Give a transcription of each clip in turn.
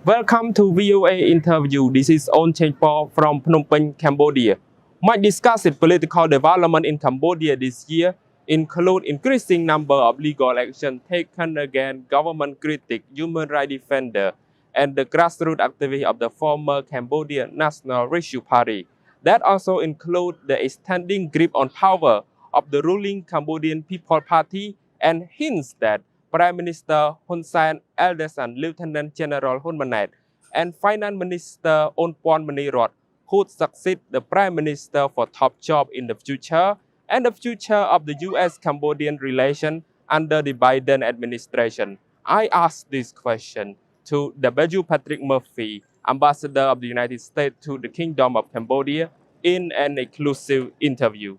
Welcome to VOA interview. This is On Chhengpor from Phnom Penh, Cambodia. My discussed political development in Cambodia this year include increasing number of legal action taken against government critic, human rights defender, and the grassroots activists of the former Cambodian National Rescue Party. That also include the extending grip on power of the ruling Cambodian People Party and hints that Prime Minister Hun Sen, eldest son Lieutenant General Hun Manet, and Finance Minister Onpon Manirot could succeed the Prime Minister for top job in the future and the future of the U.S.-Cambodian relation under the Biden administration. I asked this question to W. Patrick Murphy, Ambassador of the United States to the Kingdom of Cambodia, in an exclusive interview.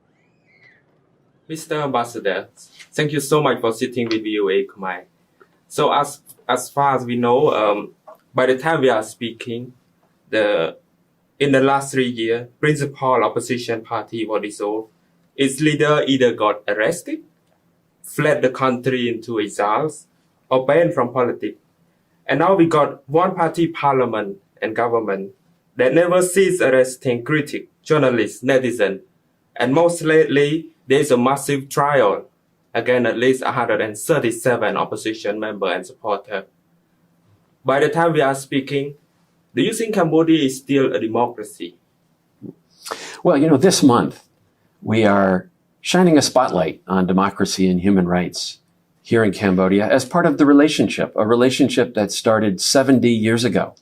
Mr. Ambassador, thank you so much for sitting with VOA Khmer. So as far as we know, by the time we are speaking, in the last 3 years, principal opposition party was dissolved. Its leader either got arrested, fled the country into exiles, or banned from politics. And now we got one party parliament and government that never cease arresting critics, journalists, netizens, and most lately, there is a massive trial against at least 137 opposition members and supporters. By the time we are speaking, do you think Cambodia is still a democracy? Well, this month we are shining a spotlight on democracy and human rights here in Cambodia as part of the relationship, a relationship that started 70 years ago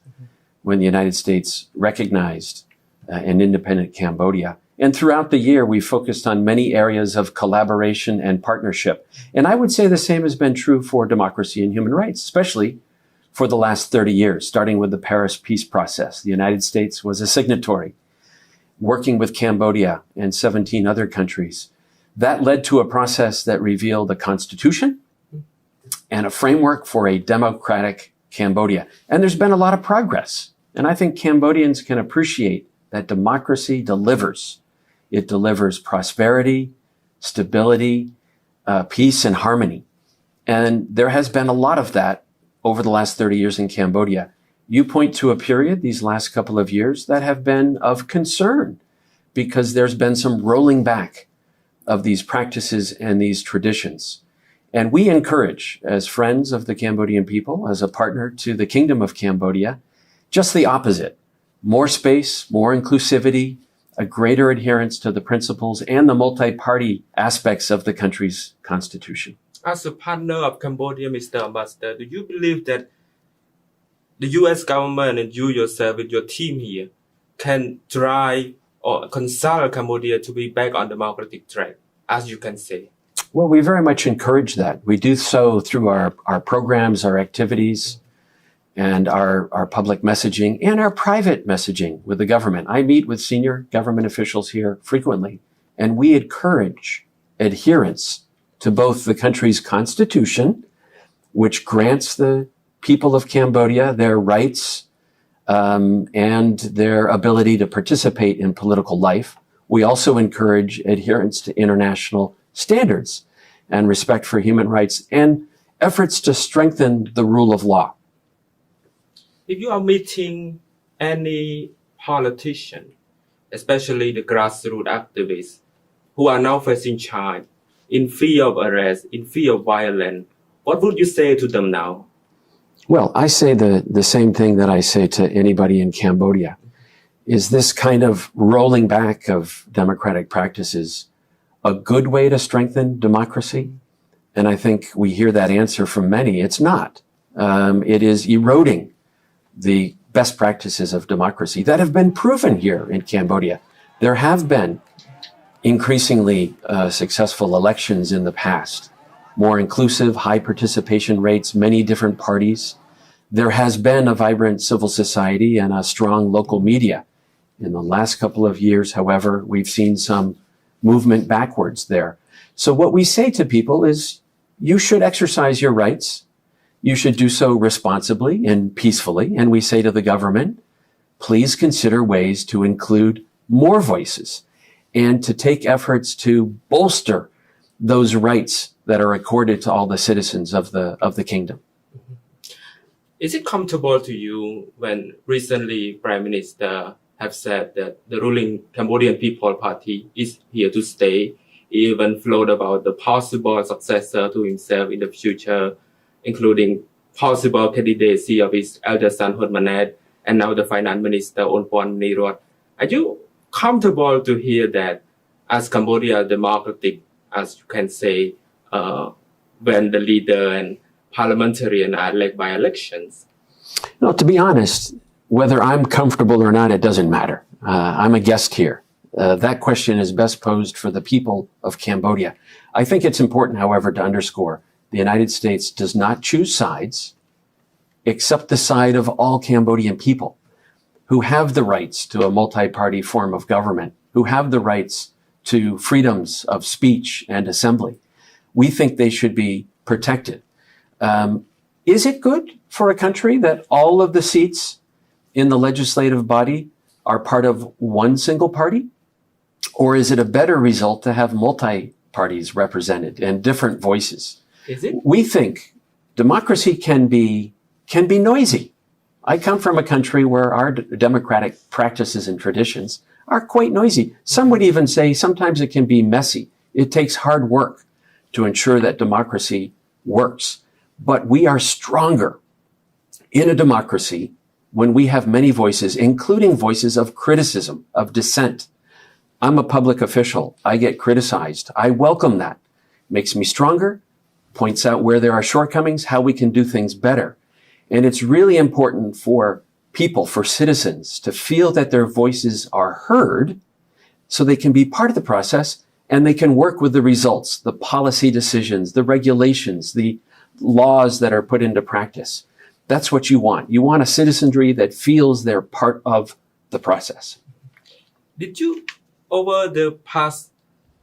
when the United States recognized an independent Cambodia. And throughout the year, we focused on many areas of collaboration and partnership. And I would say the same has been true for democracy and human rights, especially for the last 30 years, starting with the Paris peace process. The United States was a signatory, working with Cambodia and 17 other countries. That led to a process that revealed a constitution and a framework for a democratic Cambodia. And there's been a lot of progress. And I think Cambodians can appreciate that democracy delivers. It delivers prosperity, stability, peace, and harmony. And there has been a lot of that over the last 30 years in Cambodia. You point to a period, these last couple of years, that have been of concern because there's been some rolling back of these practices and these traditions. And we encourage, as friends of the Cambodian people, as a partner to the Kingdom of Cambodia, just the opposite. More space, more inclusivity, a greater adherence to the principles and the multi-party aspects of the country's constitution. As a partner of Cambodia, Mr. Ambassador, do you believe that the U.S. government and you yourself with your team here can try or consult Cambodia to be back on democratic track, as you can say? Well, we very much encourage that. We do so through our programs, our activities, and our public messaging and our private messaging with the government. I meet with senior government officials here frequently, and we encourage adherence to both the country's constitution, which grants the people of Cambodia their rights and their ability to participate in political life. We also encourage adherence to international standards and respect for human rights and efforts to strengthen the rule of law. If you are meeting any politician, especially the grassroots activists who are now facing charge in fear of arrest, in fear of violence, what would you say to them now? Well, I say the same thing that I say to anybody in Cambodia. Is this kind of rolling back of democratic practices a good way to strengthen democracy? And I think we hear that answer from many. It's not. It is eroding the best practices of democracy that have been proven here in Cambodia. There have been increasingly successful elections in the past, more inclusive, high participation rates, many different parties. There has been a vibrant civil society and a strong local media. In the last couple of years, however, we've seen some movement backwards there. So what we say to people is, you should exercise your rights. You should do so responsibly and peacefully. And we say to the government, please consider ways to include more voices and to take efforts to bolster those rights that are accorded to all the citizens of the kingdom. Is it comfortable to you when recently Prime Minister have said that the ruling Cambodian People Party is here to stay, even float about the possible successor to himself in the future, including possible candidacy of his elder son Hun Manet and now the Finance Minister Onporn. Are you comfortable to hear that as Cambodia democratic, as you can say, when the leader and parliamentarian are elected by elections? No, to be honest, whether I'm comfortable or not, it doesn't matter. I'm a guest here. That question is best posed for the people of Cambodia. I think it's important, however, to underscore the United States does not choose sides except the side of all Cambodian people who have the rights to a multi-party form of government, who have the rights to freedoms of speech and assembly. We think they should be protected. Is it good for a country that all of the seats in the legislative body are part of one single party? Or is it a better result to have multi-parties represented and different voices? Is it? We think democracy can be noisy. I come from a country where our democratic practices and traditions are quite noisy. Some would even say sometimes it can be messy. It takes hard work to ensure that democracy works. But we are stronger in a democracy when we have many voices, including voices of criticism, of dissent. I'm a public official. I get criticized. I welcome that. Makes me stronger, points out where there are shortcomings, how we can do things better. And it's really important for people, for citizens, to feel that their voices are heard so they can be part of the process and they can work with the results, the policy decisions, the regulations, the laws that are put into practice. That's what you want. You want a citizenry that feels they're part of the process. Did you, over the past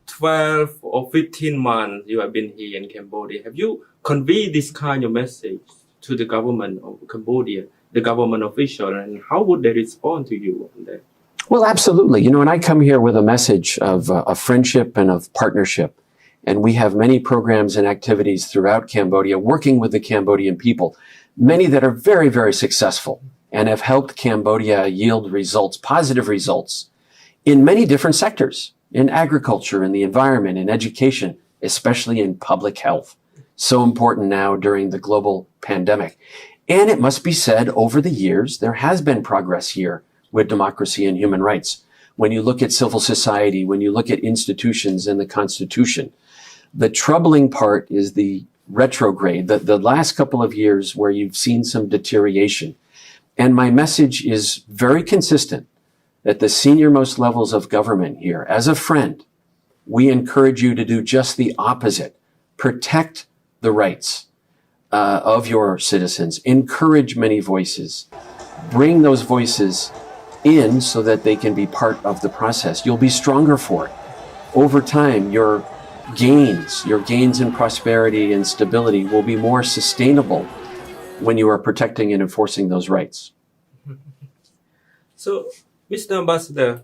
12 or 15 months you have been here in Cambodia, have you conveyed this kind of message to the government of Cambodia, the government official, and how would they respond to you on that? Well, absolutely. And I come here with a message of friendship and of partnership. And we have many programs and activities throughout Cambodia working with the Cambodian people, many that are very, very successful and have helped Cambodia yield results, positive results in many different sectors, in agriculture, in the environment, in education, especially in public health. So important now during the global pandemic. And it must be said, over the years, there has been progress here with democracy and human rights. When you look at civil society, when you look at institutions and the Constitution, the troubling part is the retrograde, the last couple of years where you've seen some deterioration. And my message is very consistent that the senior-most levels of government here, as a friend, we encourage you to do just the opposite. Protect the rights of your citizens. Encourage many voices. Bring those voices in so that they can be part of the process. You'll be stronger for it. Over time, your gains in prosperity and stability will be more sustainable when you are protecting and enforcing those rights. So, Mr. Ambassador,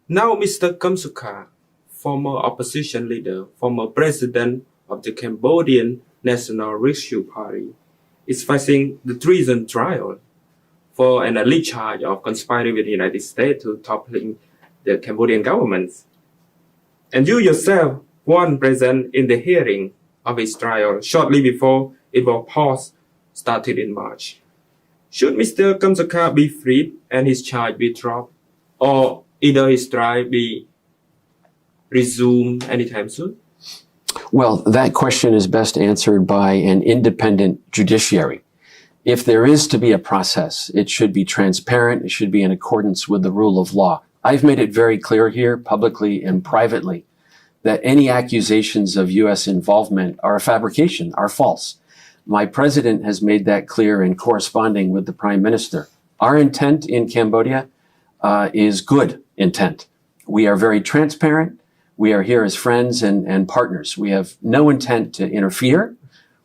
now Mr. Kem Sokha, former opposition leader, former president of the Cambodian National Rescue Party, is facing the treason trial for an alleged charge of conspiring with the United States to toppling the Cambodian government. And you yourself weren't present in the hearing of his trial shortly before it was paused, started in March. Should Mr. Kem Sokha be freed and his charge be dropped, or either his trial be resumed anytime soon? Well, that question is best answered by an independent judiciary. If there is to be a process, it should be transparent. It should be in accordance with the rule of law. I've made it very clear here, publicly and privately, that any accusations of U.S. involvement are a fabrication, are false. My president has made that clear in corresponding with the Prime Minister. Our intent in Cambodia is good intent. We are very transparent. We are here as friends and partners. We have no intent to interfere.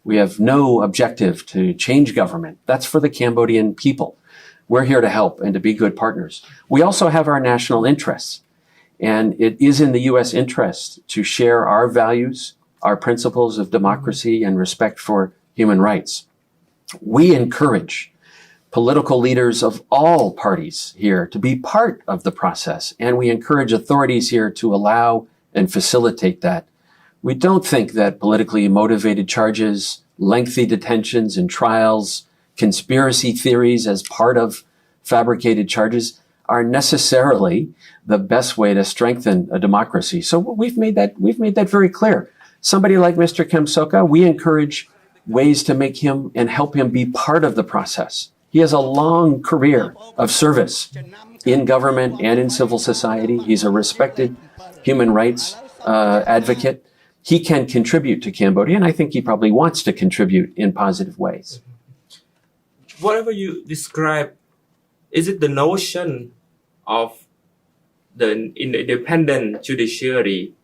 We have no objective to change government. That's for the Cambodian people. We're here to help and to be good partners. We also have our national interests. And it is in the U.S. interest to share our values, our principles of democracy and respect for human rights. We encourage political leaders of all parties here to be part of the process. And we encourage authorities here to allow and facilitate that. We don't think that politically motivated charges, lengthy detentions and trials, conspiracy theories as part of fabricated charges are necessarily the best way to strengthen a democracy. So we've made that very clear. Somebody like Mr. Kem Sokha, we encourage ways to make him and help him be part of the process. He has a long career of service in government and in civil society. He's a respected human rights advocate. He can contribute to Cambodia, and I think he probably wants to contribute in positive ways. Whatever you describe, is it the notion of the independent judiciary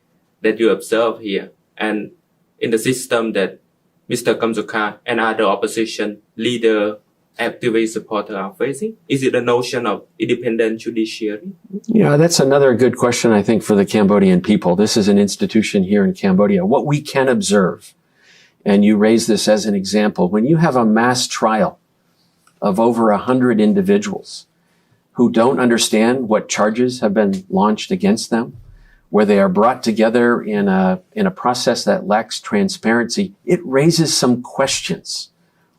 that you observe here and in the system that Mr. Kem Sokha and other opposition leader, activist supporter are facing? Is it a notion of independent judiciary? Yeah, that's another good question, I think, for the Cambodian people. This is an institution here in Cambodia. What we can observe, and you raise this as an example, when you have a mass trial of over 100 individuals who don't understand what charges have been launched against them, where they are brought together in a process that lacks transparency, it raises some questions.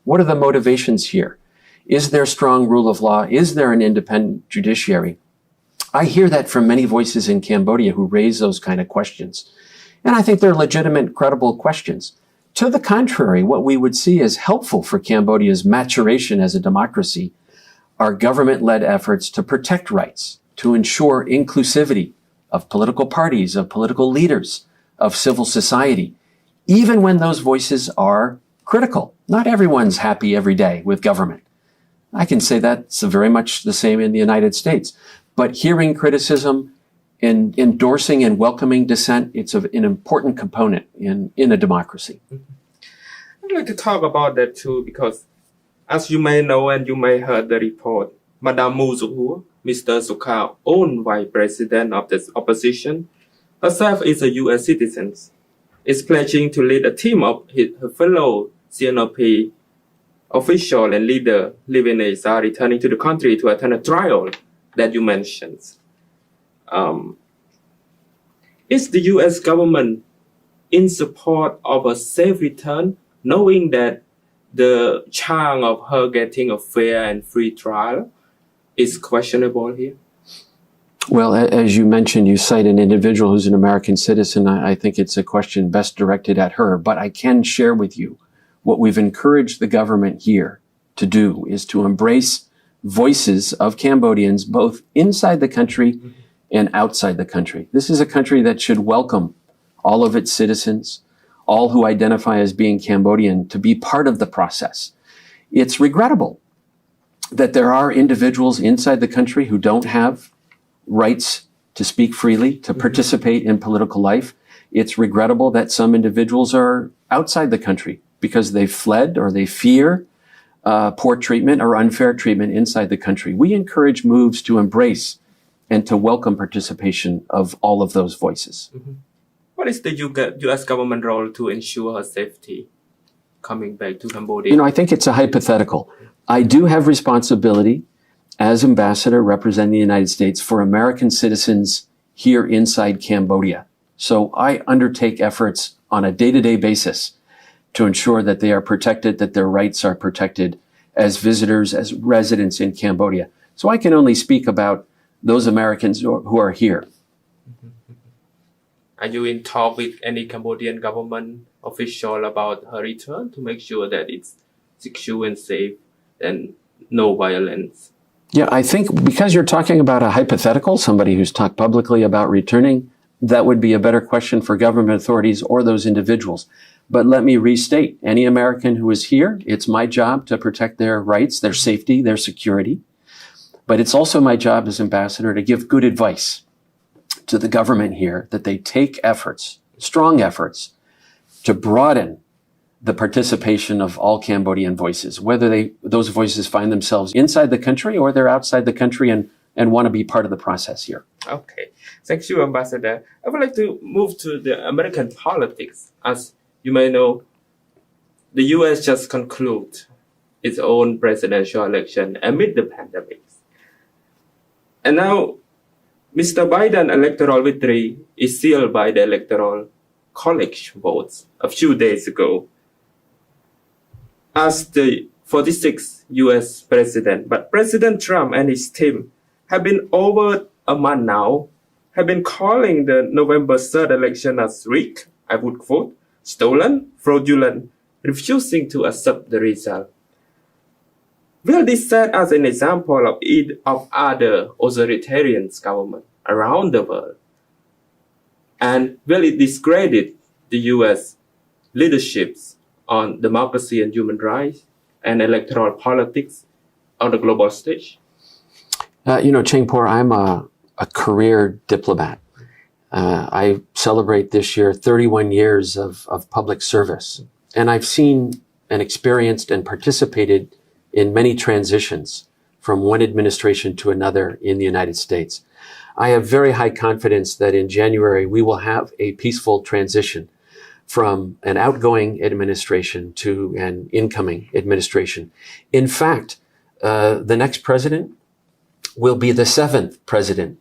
What are the motivations here? Is there strong rule of law? Is there an independent judiciary? I hear that from many voices in Cambodia who raise those kind of questions. And I think they're legitimate, credible questions. To the contrary, what we would see as helpful for Cambodia's maturation as a democracy are government-led efforts to protect rights, to ensure inclusivity of political parties, of political leaders, of civil society, even when those voices are critical. Not everyone's happy every day with government. I can say that's very much the same in the United States. But hearing criticism and endorsing and welcoming dissent, it's an important component in a democracy. I'd like to talk about that too, because as you may know and you may heard the report, Madame Muzuhu, Mr. Sokha, own vice president of the opposition, herself is a U.S. citizen, is pledging to lead a team of her fellow CNOP official and leader living in ASEAN returning to the country to attend a trial that you mentioned. Is the U.S. government in support of a safe return, knowing that the chance of her getting a fair and free trial is questionable here? Well, as you mentioned, you cite an individual who's an American citizen. I think it's a question best directed at her. But I can share with you what we've encouraged the government here to do is to embrace voices of Cambodians both inside the country and outside the country. This is a country that should welcome all of its citizens, all who identify as being Cambodian, to be part of the process. It's regrettable that there are individuals inside the country who don't have rights to speak freely, to participate in political life. It's regrettable that some individuals are outside the country because they fled or they fear poor treatment or unfair treatment inside the country. We encourage moves to embrace and to welcome participation of all of those voices. Mm-hmm. What is the U.S. government role to ensure her safety coming back to Cambodia? You know, I think it's a hypothetical. I do have responsibility as ambassador representing the United States for American citizens here inside Cambodia. So I undertake efforts on a day-to-day basis to ensure that they are protected, that their rights are protected as visitors, as residents in Cambodia. So I can only speak about those Americans who are here. Are you in talk with any Cambodian government official about her return to make sure that it's secure and safe and no violence? Yeah, I think because you're talking about a hypothetical, somebody who's talked publicly about returning, that would be a better question for government authorities or those individuals. But let me restate, any American who is here, it's my job to protect their rights, their safety, their security. But it's also my job as ambassador to give good advice to the government here that they take efforts, strong efforts, to broaden the participation of all Cambodian voices, whether those voices find themselves inside the country or they're outside the country and want to be part of the process here. Okay. Thank you, Ambassador. I would like to move to the American politics. As you may know, the U.S. just concluded its own presidential election amid the pandemic. And now, Mr. Biden's electoral victory is sealed by the Electoral College votes a few days ago as the 46th US president. But President Trump and his team have been over a month now, have been calling the November 3rd election as rigged, I would quote, stolen, fraudulent, refusing to accept the result. Will this serve as an example of other authoritarian governments around the world? And will it discredit the US leaderships on democracy and human rights and electoral politics on the global stage? Chhengpor, I'm a career diplomat. I celebrate this year 31 years of public service. And I've seen and experienced and participated in many transitions from one administration to another in the United States. I have very high confidence that in January we will have a peaceful transition from an outgoing administration to an incoming administration. In fact, the next president will be the 7th president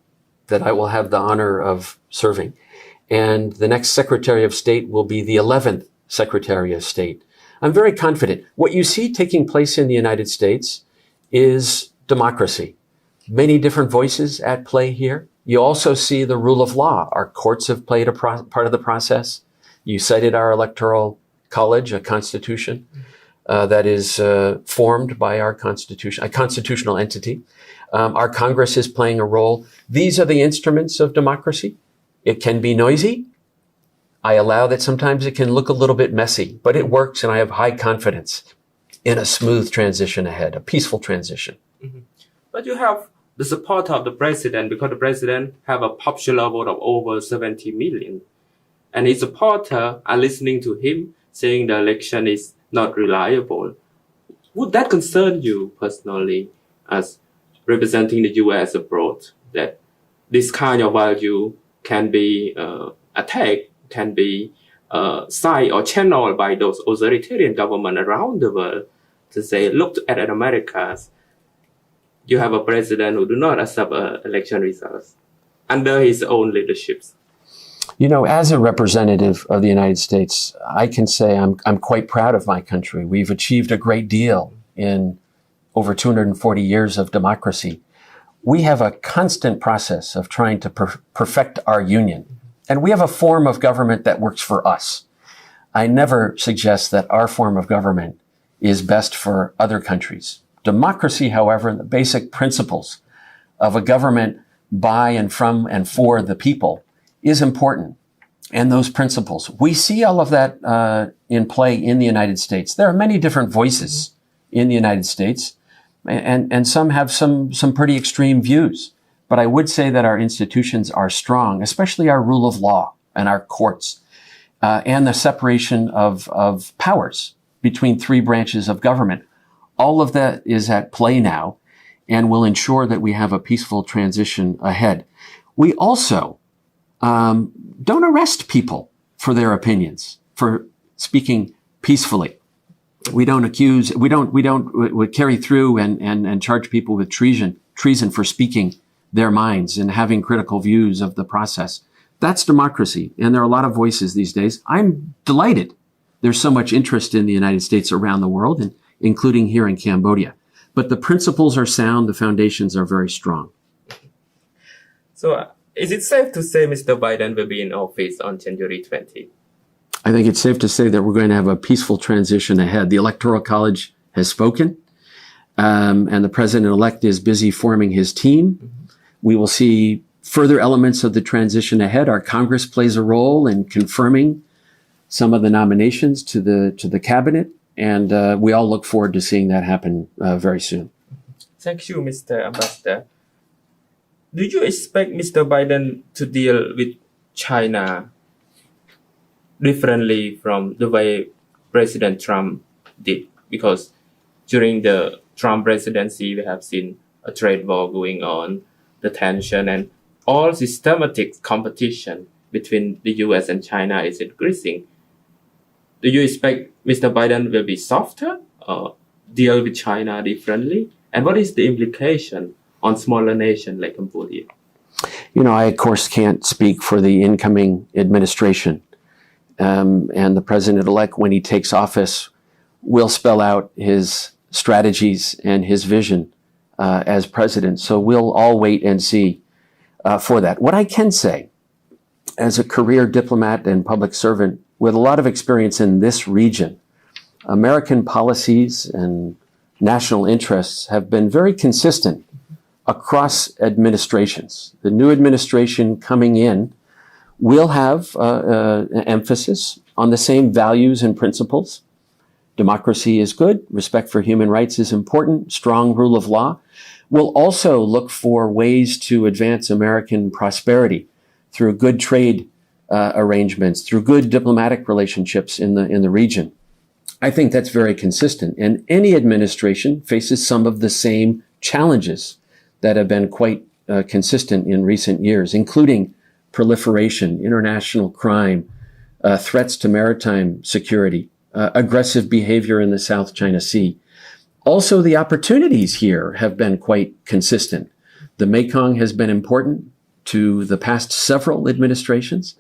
that I will have the honor of serving. And the next Secretary of State will be the 11th Secretary of State. I'm very confident. What you see taking place in the United States is democracy. Many different voices at play here. You also see the rule of law. Our courts have played a part of the process. You cited our electoral college, a constitution that is formed by our constitution, a constitutional entity. Our Congress is playing a role. These are the instruments of democracy. It can be noisy. I allow that sometimes it can look a little bit messy, but it works, and I have high confidence in a smooth transition ahead, a peaceful transition. Mm-hmm. But you have the support of the president, because the president have a popular vote of over 70 million. And his supporters are listening to him, saying the election is not reliable. Would that concern you personally as representing the U.S. abroad, that this kind of value can be attacked, can be cited or channeled by those authoritarian governments around the world to say, look at America, you have a president who do not accept election results under his own leadership. As a representative of the United States, I can say I'm quite proud of my country. We've achieved a great deal in over 240 years of democracy. We have a constant process of trying to perfect our union. And we have a form of government that works for us. I never suggest that our form of government is best for other countries. Democracy, however, the basic principles of a government by and from and for the people is important. And those principles, we see all of that in play in the United States. There are many different voices in the United States, and some have some pretty extreme views. But I would say that our institutions are strong, especially our rule of law and our courts, and the separation of powers between three branches of government. All of that is at play now and will ensure that we have a peaceful transition ahead. We also don't arrest people for their opinions, for speaking peacefully. We don't carry through and charge people with treason for speaking their minds and having critical views of the process. That's democracy. And there are a lot of voices these days. I'm delighted there's so much interest in the United States around the world, and including here in Cambodia. But the principles are sound. The foundations are very strong. So is it safe to say Mr. Biden will be in office on January 20? I think it's safe to say that we're going to have a peaceful transition ahead. The Electoral College has spoken, and the president-elect is busy forming his team. Mm-hmm. We will see further elements of the transition ahead. Our Congress plays a role in confirming some of the nominations to the cabinet, and we all look forward to seeing that happen very soon. Thank you, Mr. Ambassador. Do you expect Mr. Biden to deal with China differently from the way President Trump did? Because during the Trump presidency, we have seen a trade war going on, the tension and all systematic competition between the US and China is increasing. Do you expect Mr. Biden will be softer, or deal with China differently? And what is the implication on smaller nations like Cambodia? I, of course, can't speak for the incoming administration. And the president-elect, when he takes office, will spell out his strategies and his vision as president. So we'll all wait and see for that. What I can say, as a career diplomat and public servant with a lot of experience in this region, American policies and national interests have been very consistent across administrations. The new administration coming in will have emphasis on the same values and principles. Democracy is good. Respect for human rights is important. Strong rule of law. We'll also look for ways to advance American prosperity through good trade arrangements, through good diplomatic relationships in the region. I think that's very consistent. And any administration faces some of the same challenges that have been quite consistent in recent years, including proliferation, international crime, threats to maritime security, aggressive behavior in the South China Sea. Also, the opportunities here have been quite consistent. The Mekong has been important to the past several administrations,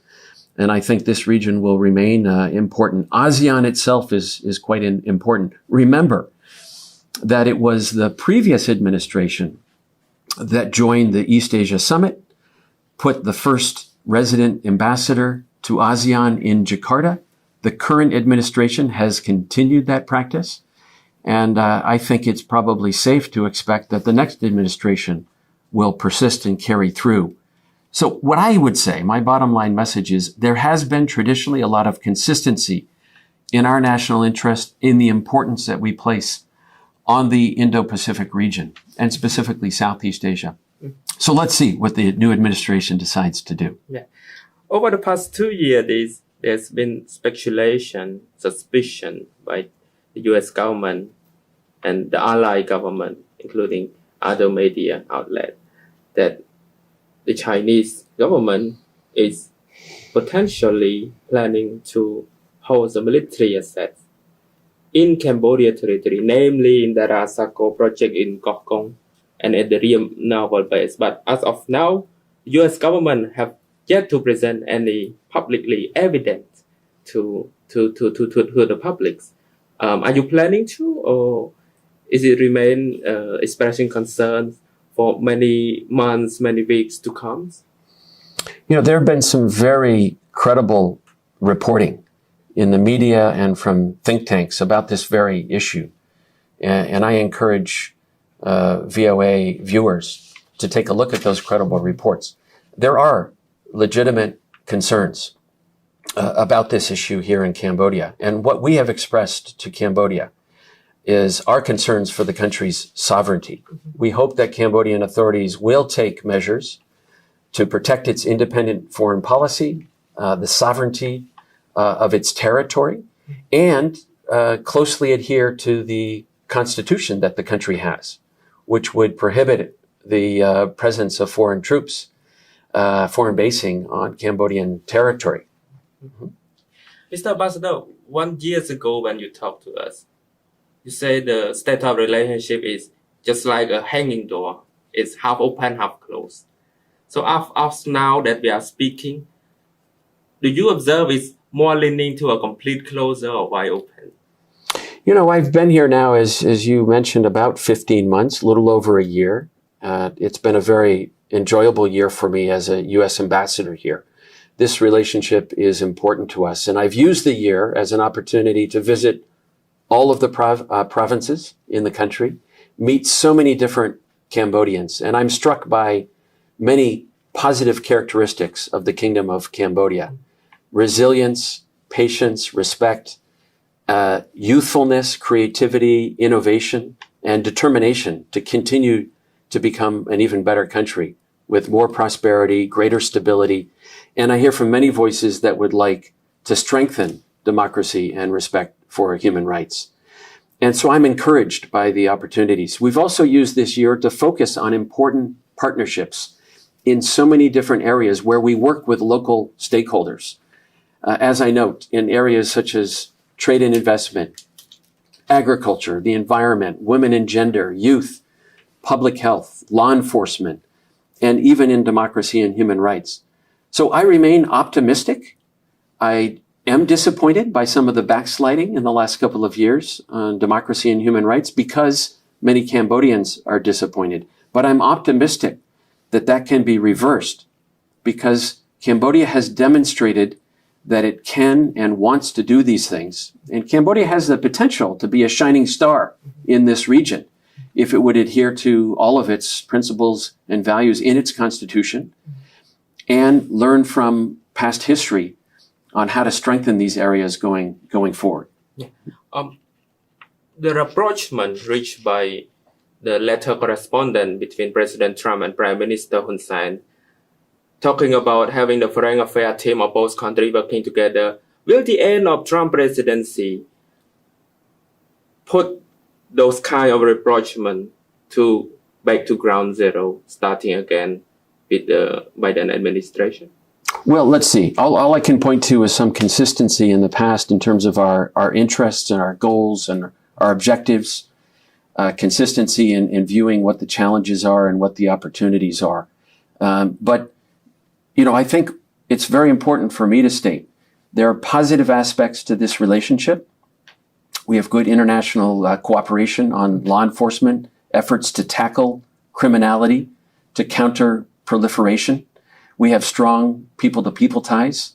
and I think this region will remain important. ASEAN itself is quite important. Remember that it was the previous administration that joined the East Asia Summit, put the first resident ambassador to ASEAN in Jakarta. The current administration has continued that practice. And I think it's probably safe to expect that the next administration will persist and carry through. So what I would say, my bottom line message is there has been traditionally a lot of consistency in our national interest in the importance that we place on the Indo-Pacific region, and specifically Southeast Asia. So let's see what the new administration decides to do. Yeah. Over the past 2 years, there's been speculation, suspicion by the US government and the allied government, including other media outlets, that the Chinese government is potentially planning to hold a military assets in Cambodia territory, namely in the Rasako project in Koh Kong and at the Ream naval base. But as of now, U.S. government have yet to present any publicly evidence to the public. Are you planning to, or is it remain expressing concerns for many months, many weeks to come? There have been some very credible reporting in the media and from think tanks about this very issue. And I encourage VOA viewers to take a look at those credible reports. There are legitimate concerns about this issue here in Cambodia. And what we have expressed to Cambodia is our concerns for the country's sovereignty. We hope that Cambodian authorities will take measures to protect its independent foreign policy, the sovereignty of its territory, and closely adhere to the constitution that the country has, which would prohibit the presence of foreign troops, foreign basing on Cambodian territory. Mm-hmm. Mr. Ambassador, 1 year ago when you talked to us, you say the state of relationship is just like a hanging door. It's half open, half closed. So after now that we are speaking, do you observe it's more leaning to a complete closure or wide open? I've been here now, as you mentioned, about 15 months, a little over a year. It's been a very enjoyable year for me as a U.S. ambassador here. This relationship is important to us. And I've used the year as an opportunity to visit all of the provinces in the country, meet so many different Cambodians. And I'm struck by many positive characteristics of the Kingdom of Cambodia. Resilience, patience, respect, youthfulness, creativity, innovation, and determination to continue to become an even better country with more prosperity, greater stability. And I hear from many voices that would like to strengthen democracy and respect for human rights. And so I'm encouraged by the opportunities. We've also used this year to focus on important partnerships in so many different areas where we work with local stakeholders. As I note, in areas such as trade and investment, agriculture, the environment, women and gender, youth, public health, law enforcement, and even in democracy and human rights. So I remain optimistic. I am disappointed by some of the backsliding in the last couple of years on democracy and human rights because many Cambodians are disappointed. But I'm optimistic that that can be reversed because Cambodia has demonstrated that it can and wants to do these things. And Cambodia has the potential to be a shining star in this region if it would adhere to all of its principles and values in its constitution and learn from past history on how to strengthen these areas going forward. Yeah. The rapprochement reached by the letter correspondence between President Trump and Prime Minister Hun Sen, talking about having the foreign affairs team of both countries working together, will the end of Trump presidency put those kind of rapprochement back to ground zero, starting again with the Biden administration? Well, let's see. All I can point to is some consistency in the past in terms of our interests and our goals and our objectives, consistency in viewing what the challenges are and what the opportunities are. But, I think it's very important for me to state there are positive aspects to this relationship. We have good international cooperation on law enforcement, efforts to tackle criminality, to counter proliferation. We have strong people-to-people ties.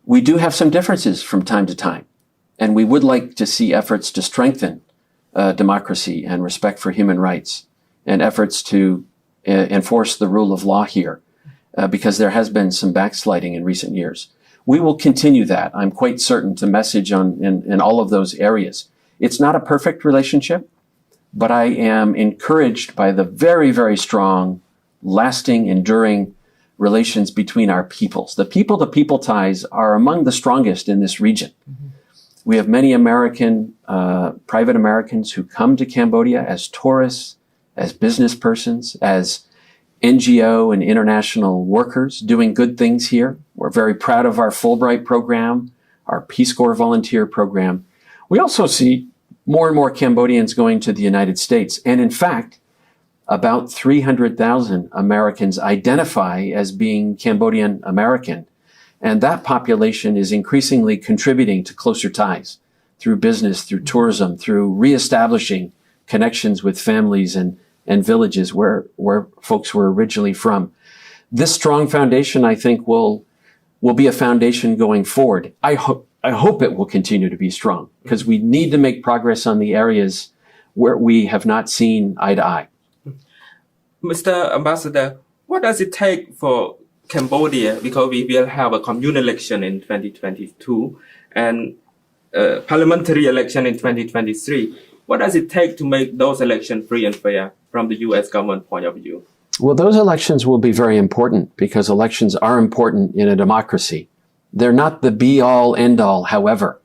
We do have some differences from time to time, and we would like to see efforts to strengthen democracy and respect for human rights and efforts to enforce the rule of law here because there has been some backsliding in recent years. We will continue that. I'm quite certain to message in all of those areas. It's not a perfect relationship, but I am encouraged by the very, very strong, lasting, enduring relations between our peoples. The people-to-people ties are among the strongest in this region. Mm-hmm. We have many private Americans who come to Cambodia as tourists, as business persons, as NGO and international workers doing good things here. We're very proud of our Fulbright program, our Peace Corps volunteer program. We also see more and more Cambodians going to the United States. And in fact, about 300,000 Americans identify as being Cambodian American. And that population is increasingly contributing to closer ties through business, through tourism, through reestablishing connections with families and villages where folks were originally from. This strong foundation, I think, will be a foundation going forward. I hope it will continue to be strong because we need to make progress on the areas where we have not seen eye to eye. Mr. Ambassador, what does it take for Cambodia, because we will have a communal election in 2022 and parliamentary election in 2023. What does it take to make those elections free and fair from the U.S. government point of view? Well, those elections will be very important because elections are important in a democracy. They're not the be-all, end-all, however.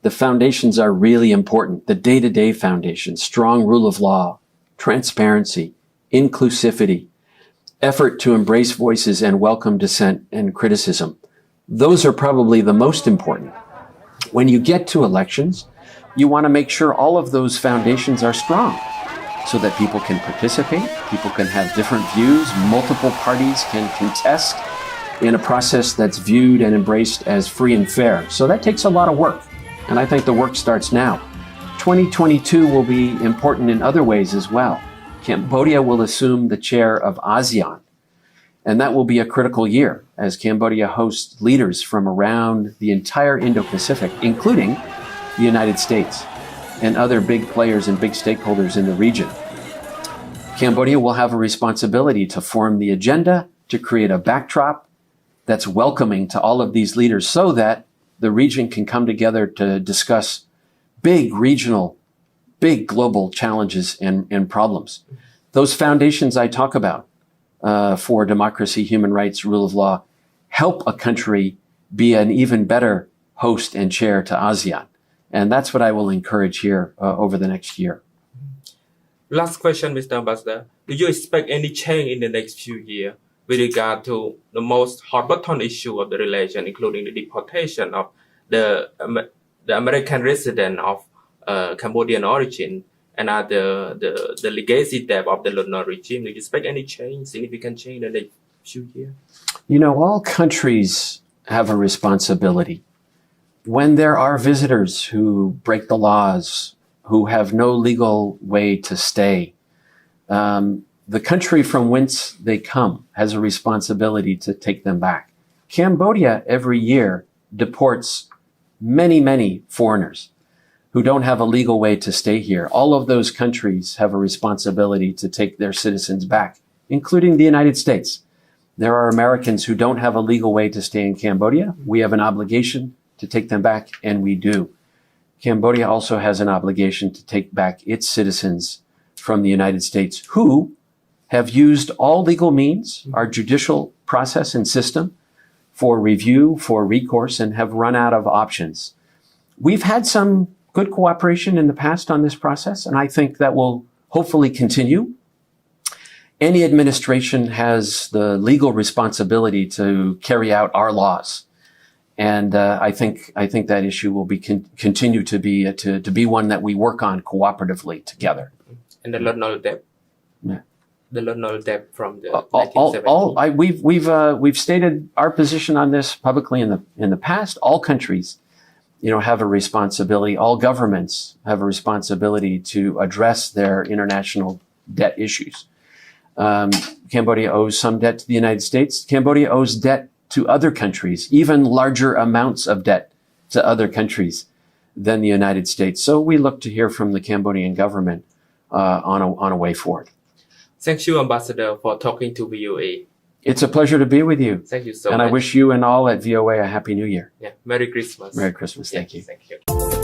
The foundations are really important. The day-to-day foundations, strong rule of law, transparency, inclusivity, effort to embrace voices and welcome dissent and criticism. Those are probably the most important. When you get to elections, you want to make sure all of those foundations are strong so that people can participate, people can have different views, multiple parties can contest in a process that's viewed and embraced as free and fair. So that takes a lot of work, and I think the work starts now. 2022 will be important in other ways as well. Cambodia will assume the chair of ASEAN, and that will be a critical year as Cambodia hosts leaders from around the entire Indo-Pacific, including the United States and other big players and big stakeholders in the region. Cambodia will have a responsibility to form the agenda, to create a backdrop that's welcoming to all of these leaders so that the region can come together to discuss big regional, big global challenges and problems. Those foundations I talk about for democracy, human rights, rule of law, help a country be an even better host and chair to ASEAN. And that's what I will encourage here over the next year. Last question, Mr. Ambassador. Do you expect any change in the next few years with regard to the most hot button issue of the relation, including the deportation of the American resident of Cambodian origin and are the legacy debt of the Lon Nol regime. Do you expect any change, significant change in the next few years? You know, all countries have a responsibility. When there are visitors who break the laws, who have no legal way to stay, the country from whence they come has a responsibility to take them back. Cambodia every year deports many, many foreigners who don't have a legal way to stay here. All of those countries have a responsibility to take their citizens back, including the United States. There are Americans who don't have a legal way to stay in Cambodia. We have an obligation to take them back, and we do. Cambodia also has an obligation to take back its citizens from the United States who have used all legal means, our judicial process and system, for review, for recourse, and have run out of options. We've had some good cooperation in the past on this process, and I think that will hopefully continue. Any administration has the legal responsibility to carry out our laws. And I think that issue will be continue to be one that we work on cooperatively together. And the Lon Nol debt, Yeah. the Lon Nol debt from the 1970s. We've stated our position on this publicly in the past. All countries, have a responsibility. All governments have a responsibility to address their international debt issues. Cambodia owes some debt to the United States. Cambodia owes debt to other countries, even larger amounts of debt to other countries than the United States. So we look to hear from the Cambodian government on a way forward. Thank you, Ambassador, for talking to VOA. It's a pleasure to be with you. Thank you so much. And I wish you and all at VOA a Happy New Year. Yeah, Merry Christmas. Merry Christmas. Thank you. Thank you.